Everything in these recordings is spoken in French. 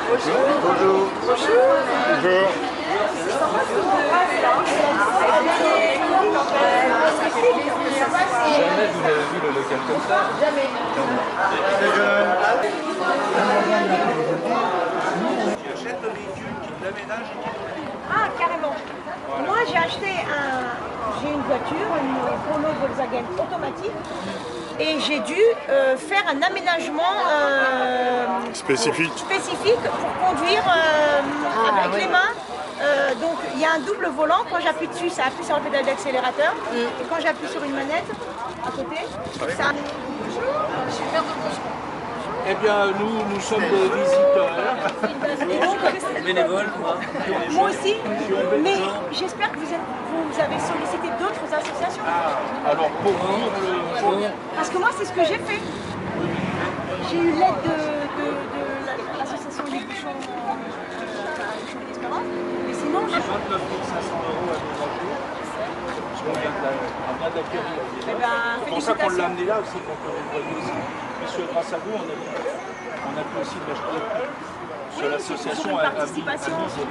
Bonjour. Bonjour. Jamais vous avez vu le local comme ça? Jamais. Tu achètes le véhicule, qui te l'aménage et qui te le livre. Ah, carrément. Moi, j'ai une voiture, une Polo Volkswagen automatique, et j'ai dû faire un aménagement Spécifique. pour conduire avec les mains. Donc, il y a un double volant. Quand j'appuie dessus, ça appuie sur le pédale d'accélérateur. Et quand j'appuie sur une manette, à côté, ça... Eh bien, nous sommes des visiteurs. Bénévole, moi. Moi aussi, mais j'espère que vous avez sollicité d'autres associations. Alors, pour vous, Parce que moi, c'est ce que j'ai fait. J'ai eu l'aide de l'association des bouchons d'Espérance. Mais sinon, 29 500 € à ménager. Parce qu'on vient d'acquérir. C'est pour ça qu'on l'a amené là aussi, pour que vous voyez aussi. Puisque grâce à vous, on a pu aussi l'acheter sur l'association à participation. Je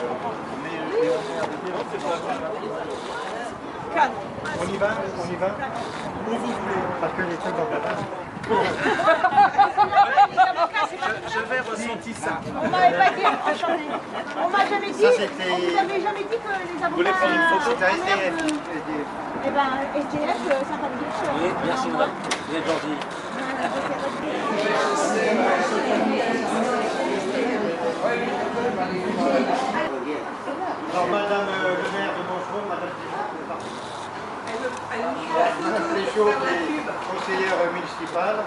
comprends. Mais on est arrivé, on fait pas. Calme. On y va? Où vous voulez? Parce que les trucs d'avocats. J'avais ressenti ça. On m'avait pas dit, enchanté. On m'a jamais dit, on vous avait jamais dit que les avocats... Vous voulez prendre une photo? C'est un SDF. Eh ben, SDF, ça va bien. Oui, merci madame. Vous êtes gentil. Alors, madame le maire de Mancheron, madame Fléchaud, qui est conseillère municipale.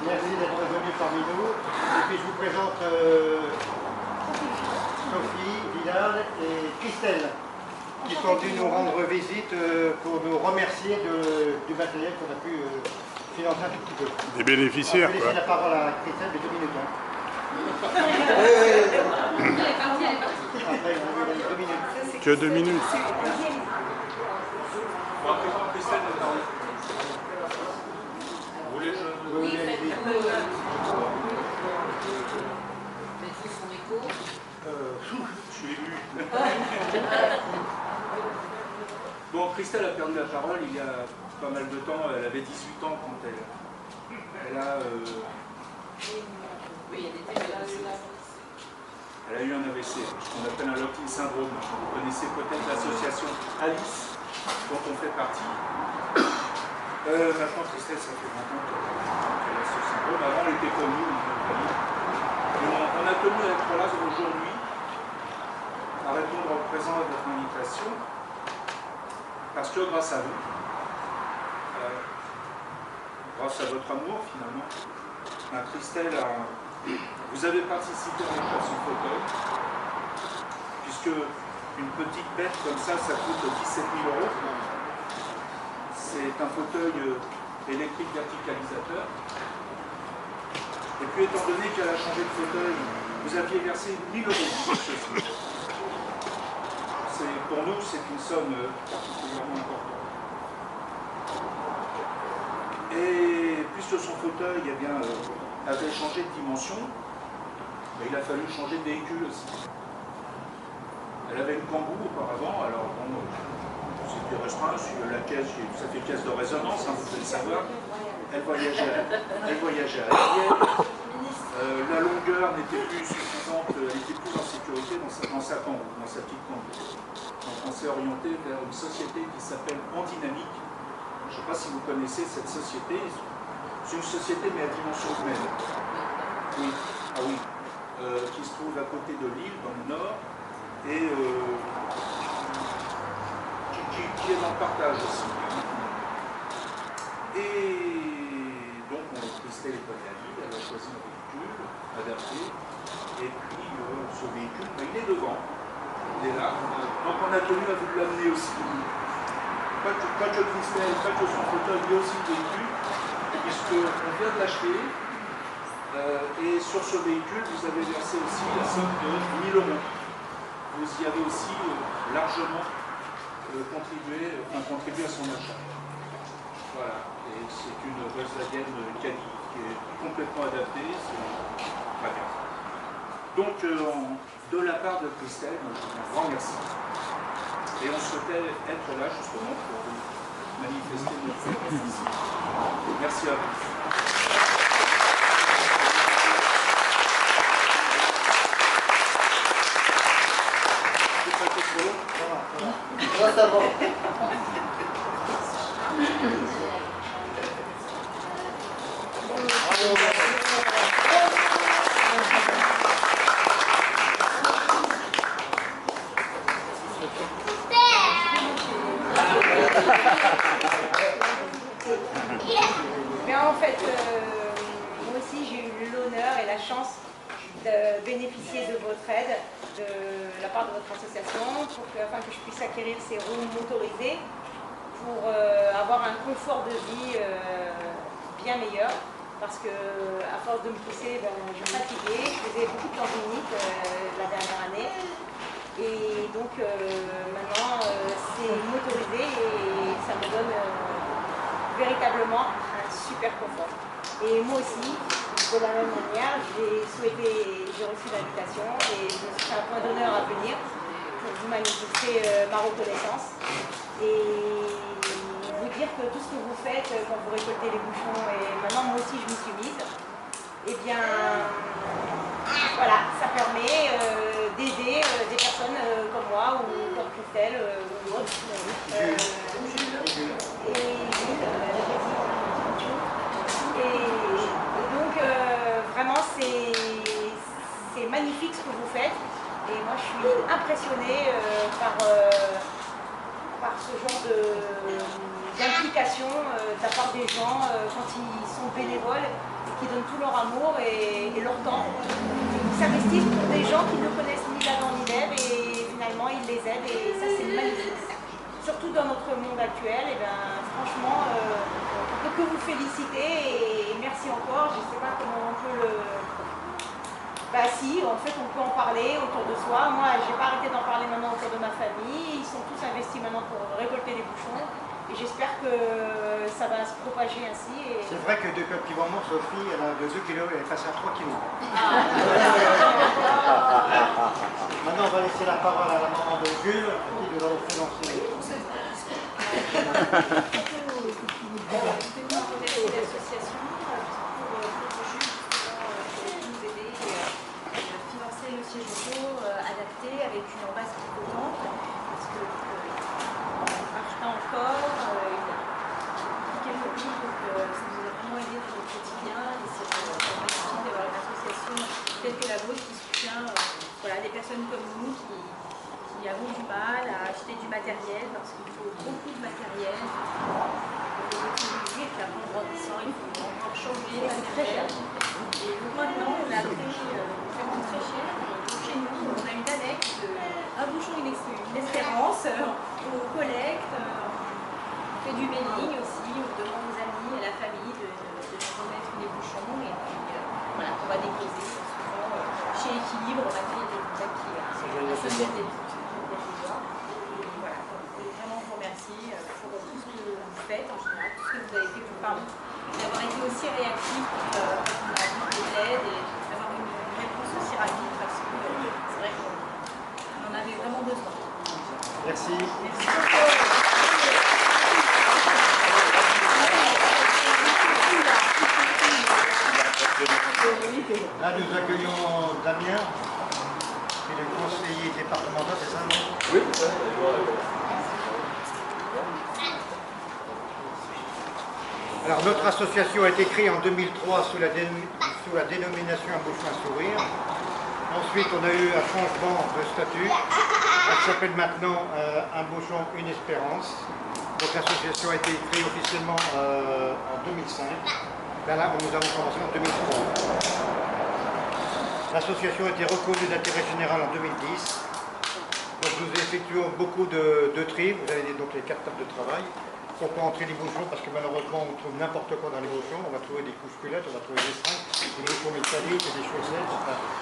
Merci d'être venue parmi nous. Et puis je vous présente Sophie, Vidal et Christelle, qui sont venues nous rendre visite pour nous remercier du matériel qu'on a pu financer un tout petit peu. Des bénéficiaires, Je vais quoi. laisser la parole à Christelle de 2 minutes. Après, vous avez 2 minutes. Que 2 minutes. Je suis ému. Bon, Christelle a perdu la parole il y a pas mal de temps. Elle avait 18 ans quand elle a... Elle a eu un AVC, ce qu'on appelle un lock-in syndrome. Vous connaissez peut-être l'association Alice, dont on fait partie. Maintenant, Christelle, ça fait 20 ans qu'elle a ce syndrome. Avant, elle était connue. On a tenu à être là aujourd'hui, à répondre au présent à votre invitation, parce que grâce à vous, grâce à votre amour finalement, Christelle, vous avez participé à l'achat de son fauteuil, puisque une petite bête comme ça coûte 17 000 €. C'est un fauteuil électrique verticalisateur. Et puis étant donné qu'elle a changé de fauteuil, vous aviez versé 1 000 € sur ceci. Pour nous, c'est une somme particulièrement importante. Et puisque son fauteuil avait changé de dimension, il a fallu changer de véhicule aussi. Elle avait une Kangoo auparavant, alors bon, c'était restreint sur la caisse, ça fait caisse de résonance, vous devez le savoir. Elle voyageait à l'arrière. La longueur n'était plus suffisante, elle n'était plus en sécurité dans sa Kangoo, dans sa petite Kangoo. Donc on s'est orienté vers une société qui s'appelle Endynamique. Je ne sais pas si vous connaissez cette société. C'est une société mais à dimension humaine. Oui, ah oui. Qui se trouve à côté de Lille, dans le nord, et qui est dans le partage aussi. Et donc, Christelle est allée à Lille, elle a choisi un véhicule adapté, et puis ce véhicule, il est devant, il est là. Donc on a tenu à vous l'amener aussi. Pas que Christelle, pas que son fauteuil, mais aussi le véhicule, puisqu'on vient de l'acheter. Et sur ce véhicule, vous avez versé aussi la somme de 1 000 €. Vous y avez aussi largement contribué à son achat. Voilà. Et c'est une Volkswagen Caddy qui est complètement adaptée. C'est très bien. Donc, de la part de Christelle, un grand merci. Et on souhaitait être là justement pour manifester notre présence ici. Merci à vous. C'est pas trop long. Ça va. Mais en fait, moi aussi j'ai eu l'honneur et la chance de bénéficier de votre aide de la part de votre association afin que je puisse acquérir ces roues motorisées pour avoir un confort de vie bien meilleur. Parce que à force de me pousser, je me fatiguais, je faisais beaucoup de tendinite la dernière année. Et donc maintenant c'est motorisé et ça me donne véritablement un super confort. Et moi aussi, de la même manière, j'ai reçu l'invitation et je me suis fait un point d'honneur à venir pour vous manifester ma reconnaissance et vous dire que tout ce que vous faites quand vous récoltez les bouchons, et maintenant moi aussi je m'y suis mise, et bien voilà, ça permet d'aider des personnes comme moi ou comme Christelle ou d'autres. Et donc vraiment c'est magnifique ce que vous faites et moi je suis impressionnée par ce genre d'implication de la part des gens quand ils sont bénévoles et qui donnent tout leur amour et leur temps. Ils s'investissent pour des gens qui ne connaissent ni l'Adam ni l'Ève et finalement ils les aident et ça c'est magnifique. Surtout dans notre monde actuel, et bien, franchement, on peut que vous féliciter et merci encore. Je ne sais pas comment on peut le... Bah si, en fait on peut en parler autour de soi. Moi, j'ai pas arrêté d'en parler maintenant autour de ma famille. Ils sont tous investis maintenant pour récolter les bouchons. Et j'espère que ça va se propager ainsi. Et... C'est vrai que depuis un petit moment, Sophie, elle a de 2 kg, elle est passée à 3 kg. Maintenant, on va laisser la parole à la maman de Jules, qui nous allons financer. L'association pour Jules nous aider et financer le siège auto adapté avec une embase pivotante parce que ne marche pas encore, il a quelques prix, donc ça nous a vraiment aidé dans notre quotidien et c'est vraiment magnifique d'avoir une association telle que la vôtre qui soutient voilà, des personnes comme nous qui avons du mal à acheter du matériel parce qu'il faut beaucoup de matériel. Et puis après en grandissant, il faut encore changer le matériel. Et donc maintenant, on a pris vraiment très cher. Donc chez nous, on a une annexe, un bouchon, une espérance, on collecte, on fait du mailing aussi, on demande aux amis et à la famille de nous remettre les bouchons. Et puis voilà, on va déposer souvent chez Équilibre, on a fait des contacts qui a sonné des voilà, je voulais vraiment vous remercier pour tout ce que vous faites en général, tout ce que vous avez fait pour d'avoir été aussi réactif pour de l'aide et d'avoir une réponse aussi rapide parce que c'est vrai qu'on en avait vraiment besoin. Merci. Merci beaucoup. Là, nous accueillons Damien, qui est le conseiller départemental, c'est ça, non? Oui. Alors, notre association a été créée en 2003 sous la dénomination Un bouchon à sourire. Ensuite, on a eu un changement de statut. Elle s'appelle maintenant Un bouchon, une espérance. Donc, l'association a été créée officiellement en 2005. Là, nous avons commencé en 2003. L'association a été reconnue d'intérêt général en 2010. Donc nous effectuons beaucoup de tri. Vous avez donc les 4 tables de travail. Pour pas entrer les bouchons, parce que malheureusement on trouve n'importe quoi dans les bouchons. On va trouver des couches culottes, on va trouver des seringues, des bouchons métalliques, des chaussettes,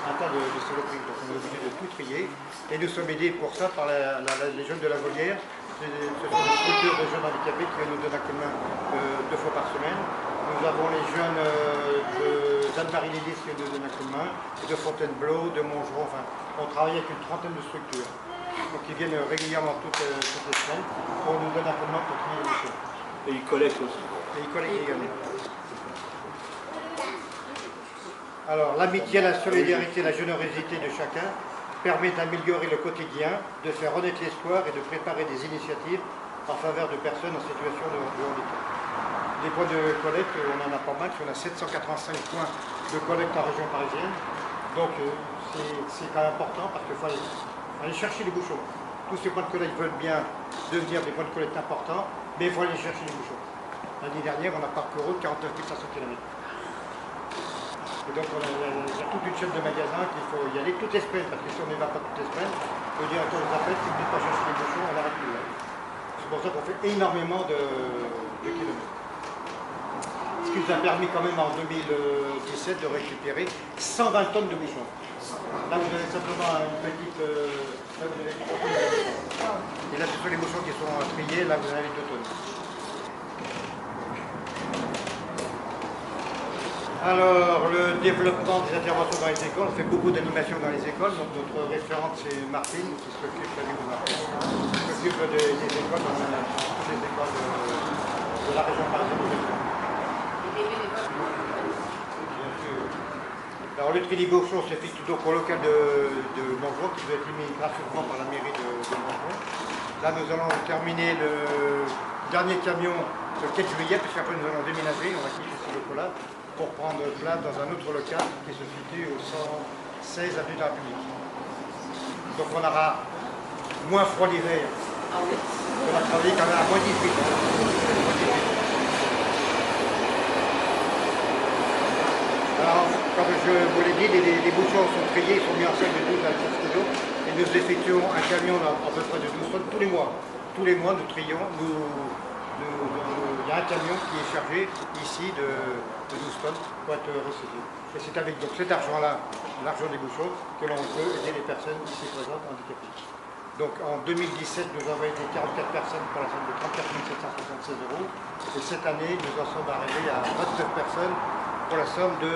un tas de saloperies. Donc on est obligé de tout trier. Et nous sommes aidés pour ça par les jeunes de la Volière. Ce sont des structures de jeunes handicapés qui nous donnent un coup de main 2 fois par semaine. Nous avons les jeunes de d'Anne-Marie Lélis qui nous donne un coup de main, et de Fontainebleau, de Montgeron, enfin, on travaille avec une trentaine de structures. Donc ils viennent régulièrement toutes les semaines pour nous donner un coup de main pour trier les bouchons. Et ils collectent aussi. Et ils collectent également. Alors, l'amitié, la solidarité, la générosité de chacun permet d'améliorer le quotidien, de faire renaître l'espoir et de préparer des initiatives en faveur de personnes en situation de handicap. Les points de collecte, on en a pas mal, on a 785 points de collecte en région parisienne. Donc, c'est quand même important parce qu'il faut aller chercher les bouchons. Tous ces points de collecte veulent bien devenir des points de collecte importants, mais il faut aller chercher les bouchons. L'année dernière, on a parcouru 49 500 km. Et donc, il y a toute une chaîne de magasins qu'il faut y aller toutes les semaines, parce que si on n'y va pas toutes les semaines, le directeur nous appelle, si vous ne venez pas chercher les bouchons, on n'arrête plus là. C'est pour ça qu'on fait énormément de kilomètres. Ce qui nous a permis quand même en 2017 de récupérer 120 tonnes de bouchons. Là, vous avez simplement une petite... là, vous avez et là, ce sont les bouchons qui sont triés, là, vous en avez 2 tonnes. Alors, le développement des interventions dans les écoles, on fait beaucoup d'animations dans les écoles. Donc, notre référente, c'est Martine, qui s'occupe des écoles dans toutes les écoles de la région parisienne. Bien sûr. Alors, le tri des bouchons s'effectue donc au local de Montgeron, qui doit être mis gratuitement par la mairie de Montgeron. Là, nous allons terminer le dernier camion le 4 juillet, puisqu'après nous allons déménager, on va quitter ces locaux-là, pour prendre place dans un autre local qui se situe au 116 avenue de la République. Donc on aura moins froid l'hiver. On va travailler quand même à moins 18. Alors, comme je vous l'ai dit, les bouchons sont triés, ils sont mis en scène de 12 à 15 kg et nous effectuons un camion à peu près de 12 tonnes tous les mois. Tous les mois, nous trions, il y a un camion qui est chargé ici de 12 tonnes pour être recyclé. Et c'est avec donc, cet argent-là, l'argent des bouchons, que l'on peut aider les personnes ici présentes handicapées. Donc en 2017, nous avons aidé 44 personnes pour la somme de 34 776 €. Et cette année, nous en sommes arrivés à 29 personnes pour la somme de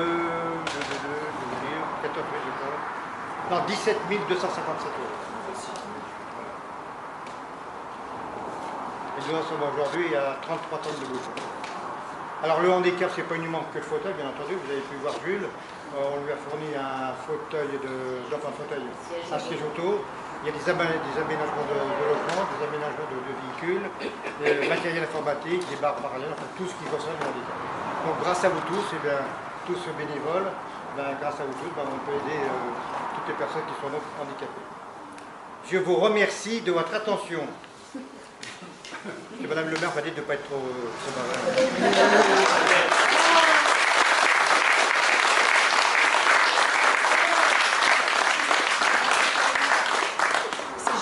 17 257 €. Et nous en sommes aujourd'hui à 33 tonnes de bouchons. Alors le handicap, c'est pas uniquement que le fauteuil, bien entendu. Vous avez pu voir Jules. On lui a fourni un fauteuil à siège auto. Il y a des aménagements de logement, des aménagements de véhicules, matériel informatique, des barres parallèles, enfin tout ce qui concerne le handicap. Donc grâce à vous tous, tous bénévoles, grâce à vous tous, on peut aider toutes les personnes qui sont donc handicapées. Je vous remercie de votre attention. Et Madame le maire m'a dit de ne pas être trop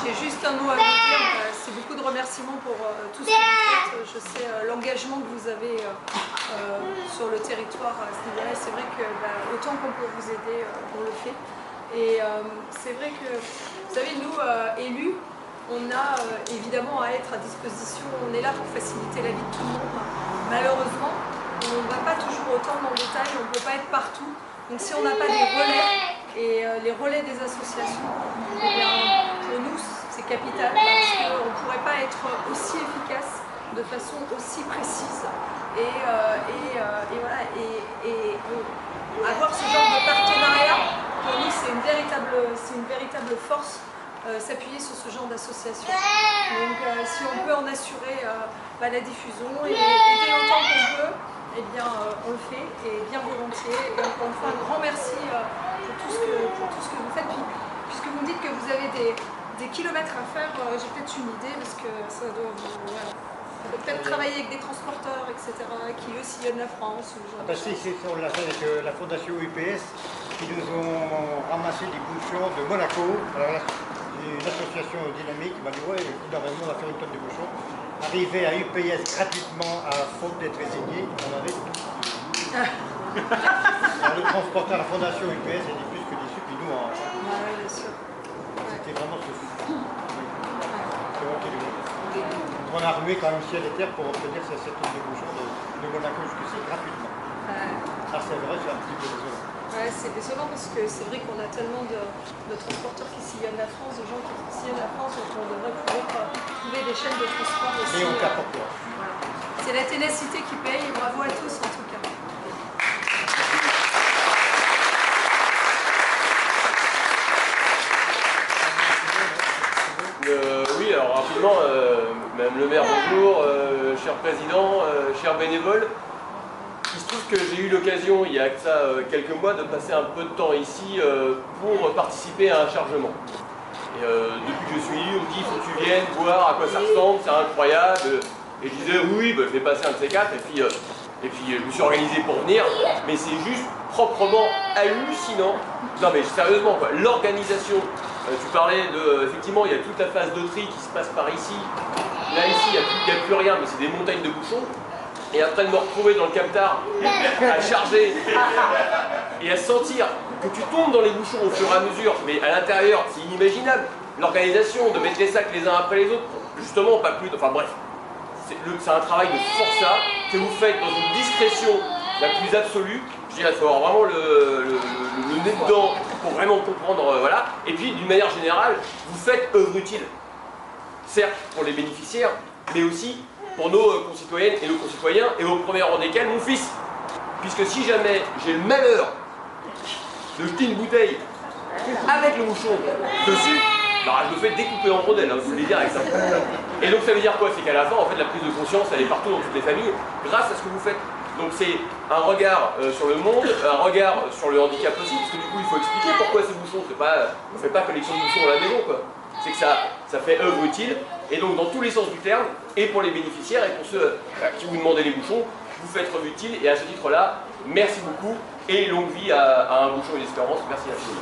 J'ai juste un mot à vous dire, c'est beaucoup de remerciements pour tout ce que vous faites. Je sais l'engagement que vous avez sur le territoire à ce niveau-là. C'est vrai que autant qu'on peut vous aider, on le fait. Et c'est vrai que, vous savez, nous, élus, on a évidemment à être à disposition, on est là pour faciliter la vie de tout le monde. Malheureusement, on ne va pas toujours autant dans le détail, on ne peut pas être partout. Donc si on n'a pas des relais, et les relais des associations, eh bien, pour nous c'est capital parce qu'on ne pourrait pas être aussi efficace de façon aussi précise. Et voilà, et avoir ce genre de partenariat, pour nous c'est une véritable force. S'appuyer sur ce genre d'association. Donc si on peut en assurer la diffusion et aider autant qu'on peut, eh bien on le fait et bien volontiers. Et encore une fois un grand merci pour tout ce que vous faites. Puis, puisque vous me dites que vous avez des kilomètres à faire, j'ai peut-être une idée parce que ça doit vous peut-être travailler avec des transporteurs, etc., qui eux sillonnent la France. On l'a fait avec la fondation UPS qui nous ont ramassé des bouchons de Monaco. Alors là, une association dynamique qui m'a dit ouais, normalement on va faire une tonne de bouchons. Arrivé à UPS gratuitement à faute d'être résigné, on avait tout. Alors, le transporteur à la fondation UPS était plus que déçu, puis nous en. Bien sûr. C'était vraiment ce fou. C'est bon qu'il est. On a remué quand même ciel et terre pour obtenir cette tonne de bouchons de Monaco jusqu'ici gratuitement. Ça c'est vrai, c'est un petit peu désolant. Ouais, c'est désolant parce que c'est vrai qu'on a tellement de transporteurs qui sillonnent la France, de gens qui sillonnent la France, donc on devrait pouvoir trouver des chaînes de transport aussi. Mais on capote pas. Voilà. C'est la ténacité qui paye, et bravo à tous en tout cas. Oui, alors rapidement, Madame le maire, bonjour, cher président, cher bénévole. Il se trouve que j'ai eu l'occasion, il y a que ça quelques mois, de passer un peu de temps ici pour participer à un chargement. Et depuis que je suis ici, on me dit il faut que tu viennes voir à quoi ça ressemble, c'est incroyable. Et je disais oui, bah, je vais passer un de ces quatre, et puis je me suis organisé pour venir, mais c'est juste proprement hallucinant. Non mais sérieusement, quoi, l'organisation. Tu parlais de, effectivement, il y a toute la phase de tri qui se passe par ici. Là, ici, il n'y a plus rien, mais c'est des montagnes de bouchons. Et après de me retrouver dans le captar, à charger et à sentir que tu tombes dans les bouchons au fur et à mesure, mais à l'intérieur, c'est inimaginable. L'organisation, de mettre les sacs les uns après les autres, justement, pas plus. Enfin bref, c'est un travail de forçat que vous faites dans une discrétion la plus absolue. Je dirais, il faut avoir vraiment le nez dedans pour vraiment comprendre, voilà. Et puis, d'une manière générale, vous faites œuvre utile. Certes, pour les bénéficiaires, mais aussi pour nos concitoyennes et nos concitoyens, et au premier rang desquels, mon fils. Puisque si jamais j'ai le malheur de jeter une bouteille avec le bouchon dessus, bah, je me fais découper en rondelles, hein, je vous le dis direct. Et donc ça veut dire quoi? C'est qu'à la fin, en fait, la prise de conscience, elle est partout dans toutes les familles, grâce à ce que vous faites. Donc c'est un regard sur le monde, un regard sur le handicap aussi, parce que du coup il faut expliquer pourquoi ces bouchons, c'est pas, on ne fait pas collection de bouchons à la maison, quoi. C'est que ça fait œuvre utile, et donc dans tous les sens du terme, et pour les bénéficiaires, et pour ceux qui vous demandez les bouchons, vous faites œuvre utile, et à ce titre-là, merci beaucoup, et longue vie à un bouchon et l'espérance, merci infiniment.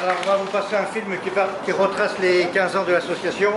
Alors on va vous passer un film qui retrace les 15 ans de l'association.